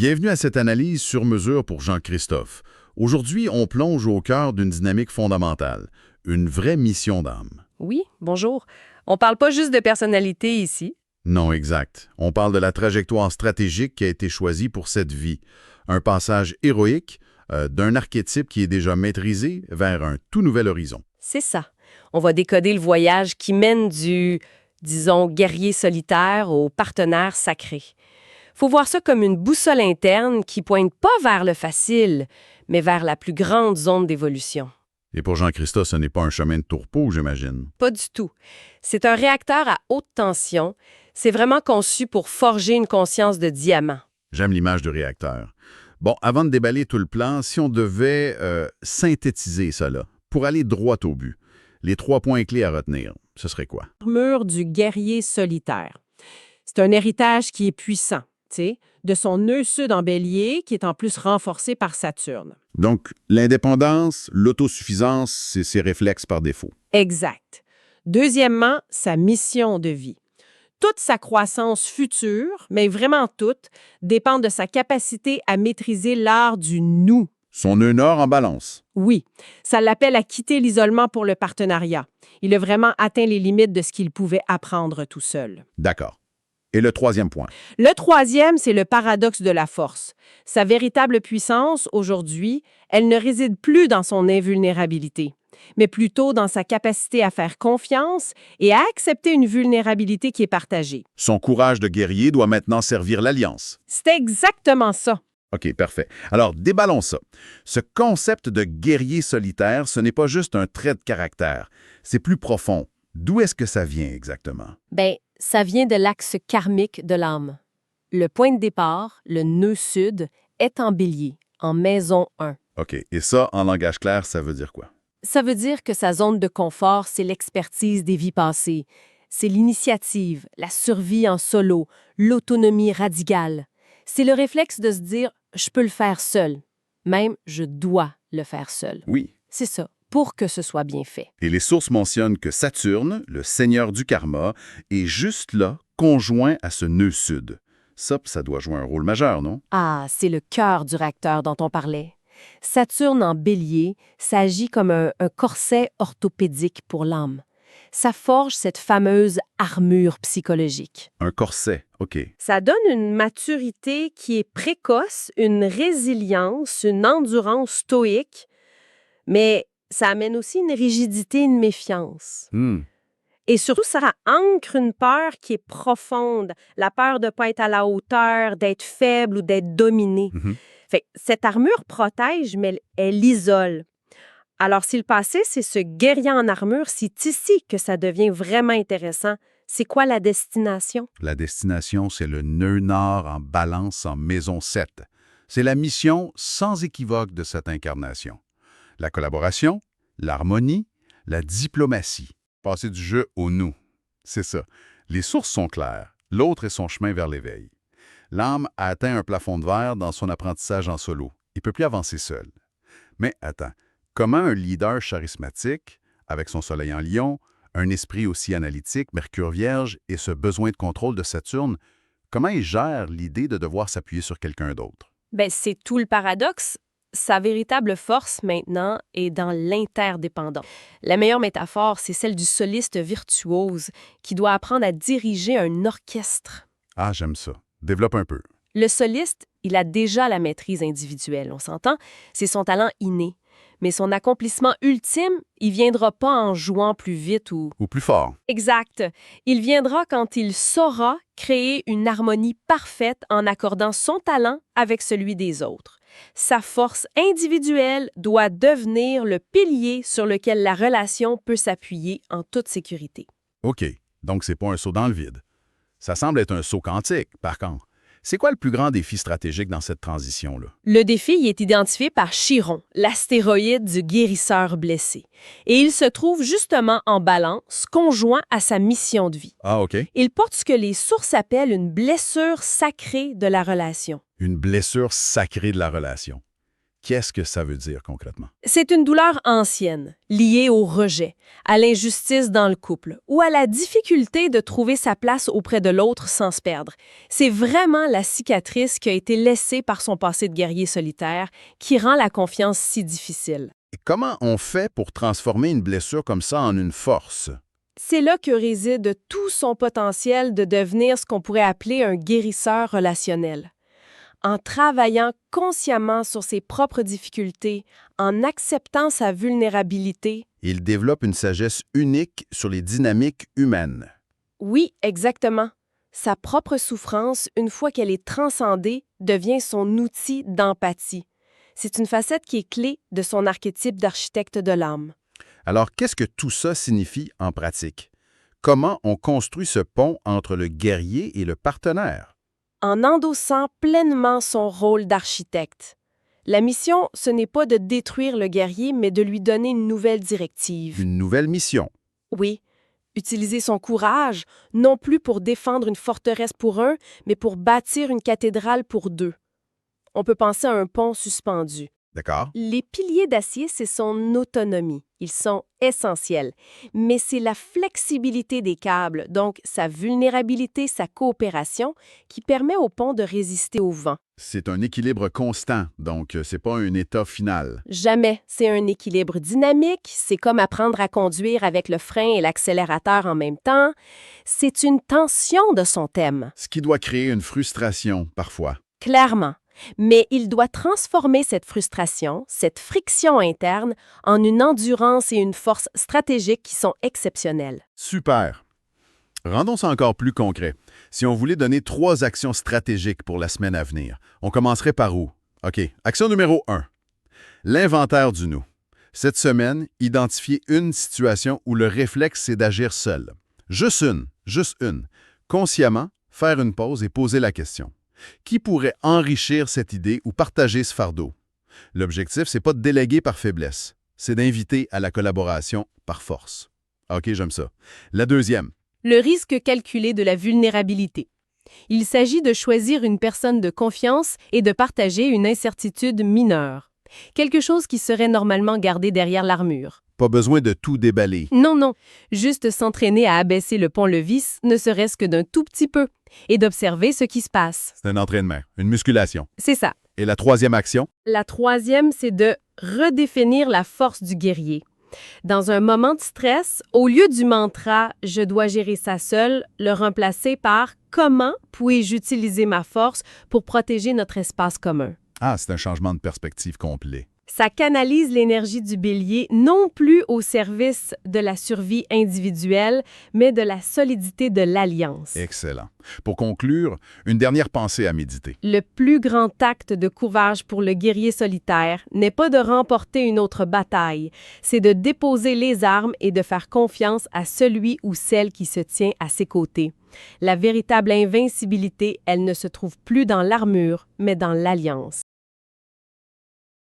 Bienvenue à cette analyse sur mesure pour Jean-Christophe. Aujourd'hui, on plonge au cœur d'une dynamique fondamentale, une vraie mission d'âme. Oui, bonjour. On parle pas juste de personnalité ici. Non, exact. On parle de la trajectoire stratégique qui a été choisie pour cette vie. Un passage héroïque d'un archétype qui est déjà maîtrisé vers un tout nouvel horizon. C'est ça. On va décoder le voyage qui mène du, disons, guerrier solitaire au partenaire sacré. Faut voir ça comme une boussole interne qui pointe pas vers le facile, mais vers la plus grande zone d'évolution. Et pour Jean-Christophe, ce n'est pas un chemin de tourpeau, j'imagine. Pas du tout. C'est un réacteur à haute tension. C'est vraiment conçu pour forger une conscience de diamant. J'aime l'image de réacteur. Bon, avant de déballer tout le plan, si on devait synthétiser cela, pour aller droit au but, les 3 points clés à retenir, ce serait quoi? L'armure du guerrier solitaire. C'est un héritage qui est puissant, de son nœud sud en bélier, qui est en plus renforcé par Saturne. Donc, l'indépendance, l'autosuffisance, c'est ses réflexes par défaut. Exact. Deuxièmement, sa mission de vie. Toute sa croissance future, mais vraiment toute, dépend de sa capacité à maîtriser l'art du nous. Son nœud nord en balance. Oui, ça l'appelle à quitter l'isolement pour le partenariat. Il a vraiment atteint les limites de ce qu'il pouvait apprendre tout seul. D'accord. Et le 3e point? Le 3e, c'est le paradoxe de la force. Sa véritable puissance, aujourd'hui, elle ne réside plus dans son invulnérabilité, mais plutôt dans sa capacité à faire confiance et à accepter une vulnérabilité qui est partagée. Son courage de guerrier doit maintenant servir l'Alliance. C'est exactement ça. OK, parfait. Alors, déballons ça. Ce concept de guerrier solitaire, ce n'est pas juste un trait de caractère. C'est plus profond. D'où est-ce que ça vient exactement? Ça vient de l'axe karmique de l'âme. Le point de départ, le nœud sud, est en bélier, en maison 1. OK, et ça, en langage clair, ça veut dire quoi? Ça veut dire que sa zone de confort, c'est l'expertise des vies passées. C'est l'initiative, la survie en solo, l'autonomie radicale. C'est le réflexe de se dire « je peux le faire seul ». Même « je dois le faire seul ». Oui. C'est ça, pour que ce soit bien fait. Et les sources mentionnent que Saturne, le seigneur du karma, est juste là, conjoint à ce nœud sud. Ça doit jouer un rôle majeur, non? Ah, c'est le cœur du réacteur dont on parlait. Saturne en bélier s'agit comme un corset orthopédique pour l'âme. Ça forge cette fameuse armure psychologique. Un corset, OK. Ça donne une maturité qui est précoce, une résilience, une endurance stoïque, mais ça amène aussi une rigidité, une méfiance. Et surtout, ça ancre une peur qui est profonde, la peur de ne pas être à la hauteur, d'être faible ou d'être dominé. Fait que cette armure protège, mais elle isole. Alors, si le passé, c'est ce guerrier en armure, c'est ici que ça devient vraiment intéressant. C'est quoi la destination? La destination, c'est le nœud nord en balance en maison 7. C'est la mission sans équivoque de cette incarnation. La collaboration, l'harmonie, la diplomatie. Passer du jeu au nous. C'est ça. Les sources sont claires. L'autre est son chemin vers l'éveil. L'âme a atteint un plafond de verre dans son apprentissage en solo. Il ne peut plus avancer seul. Mais attends, comment un leader charismatique, avec son soleil en lion, un esprit aussi analytique, Mercure vierge et ce besoin de contrôle de Saturne, comment il gère l'idée de devoir s'appuyer sur quelqu'un d'autre? C'est tout le paradoxe. Sa véritable force, maintenant, est dans l'interdépendance. La meilleure métaphore, c'est celle du soliste virtuose qui doit apprendre à diriger un orchestre. Ah, j'aime ça. Développe un peu. Le soliste, il a déjà la maîtrise individuelle, on s'entend? C'est son talent inné. Mais son accomplissement ultime, il viendra pas en jouant plus vite ou... Ou plus fort. Exact. Il viendra quand il saura créer une harmonie parfaite en accordant son talent avec celui des autres. Sa force individuelle doit devenir le pilier sur lequel la relation peut s'appuyer en toute sécurité. OK, donc c'est pas un saut dans le vide. Ça semble être un saut quantique, par contre. C'est quoi le plus grand défi stratégique dans cette transition-là? Le défi y est identifié par Chiron, l'astéroïde du guérisseur blessé. Et il se trouve justement en balance, conjoint à sa mission de vie. Ah, OK. Il porte ce que les sources appellent une blessure sacrée de la relation. Une blessure sacrée de la relation. Qu'est-ce que ça veut dire concrètement? C'est une douleur ancienne, liée au rejet, à l'injustice dans le couple ou à la difficulté de trouver sa place auprès de l'autre sans se perdre. C'est vraiment la cicatrice qui a été laissée par son passé de guerrier solitaire qui rend la confiance si difficile. Et comment on fait pour transformer une blessure comme ça en une force? C'est là que réside tout son potentiel de devenir ce qu'on pourrait appeler un guérisseur relationnel. En travaillant consciemment sur ses propres difficultés, en acceptant sa vulnérabilité. Il développe une sagesse unique sur les dynamiques humaines. Oui, exactement. Sa propre souffrance, une fois qu'elle est transcendée, devient son outil d'empathie. C'est une facette qui est clé de son archétype d'architecte de l'âme. Alors, qu'est-ce que tout ça signifie en pratique? Comment on construit ce pont entre le guerrier et le partenaire? En endossant pleinement son rôle d'architecte. La mission, ce n'est pas de détruire le guerrier, mais de lui donner une nouvelle directive. Une nouvelle mission. Oui, utiliser son courage, non plus pour défendre une forteresse pour un, mais pour bâtir une cathédrale pour deux. On peut penser à un pont suspendu. D'accord? Les piliers d'acier, c'est son autonomie. Ils sont essentiels. Mais c'est la flexibilité des câbles, donc sa vulnérabilité, sa coopération, qui permet au pont de résister au vent. C'est un équilibre constant, donc c'est pas un état final. Jamais. C'est un équilibre dynamique. C'est comme apprendre à conduire avec le frein et l'accélérateur en même temps. C'est une tension de son thème. Ce qui doit créer une frustration, parfois. Clairement. Mais il doit transformer cette frustration, cette friction interne, en une endurance et une force stratégique qui sont exceptionnelles. Super. Rendons ça encore plus concret. Si on voulait donner 3 actions stratégiques pour la semaine à venir, on commencerait par où? OK. Action numéro 1. L'inventaire du nous. Cette semaine, identifier une situation où le réflexe, c'est d'agir seul. Juste une. Consciemment, faire une pause et poser la question. Qui pourrait enrichir cette idée ou partager ce fardeau? L'objectif, c'est pas de déléguer par faiblesse, c'est d'inviter à la collaboration par force. OK, j'aime ça. La deuxième. Le risque calculé de la vulnérabilité. Il s'agit de choisir une personne de confiance et de partager une incertitude mineure. Quelque chose qui serait normalement gardé derrière l'armure. Pas besoin de tout déballer. Non. Juste s'entraîner à abaisser le pont-levis, ne serait-ce que d'un tout petit peu, et d'observer ce qui se passe. C'est un entraînement, une musculation. C'est ça. Et la troisième action? La troisième, c'est de redéfinir la force du guerrier. Dans un moment de stress, au lieu du mantra « je dois gérer ça seul », le remplacer par « comment puis-je utiliser ma force pour protéger notre espace commun ». Ah, c'est un changement de perspective complet. Ça canalise l'énergie du bélier non plus au service de la survie individuelle, mais de la solidité de l'alliance. Excellent. Pour conclure, une dernière pensée à méditer. Le plus grand acte de courage pour le guerrier solitaire n'est pas de remporter une autre bataille, c'est de déposer les armes et de faire confiance à celui ou celle qui se tient à ses côtés. La véritable invincibilité, elle ne se trouve plus dans l'armure, mais dans l'alliance.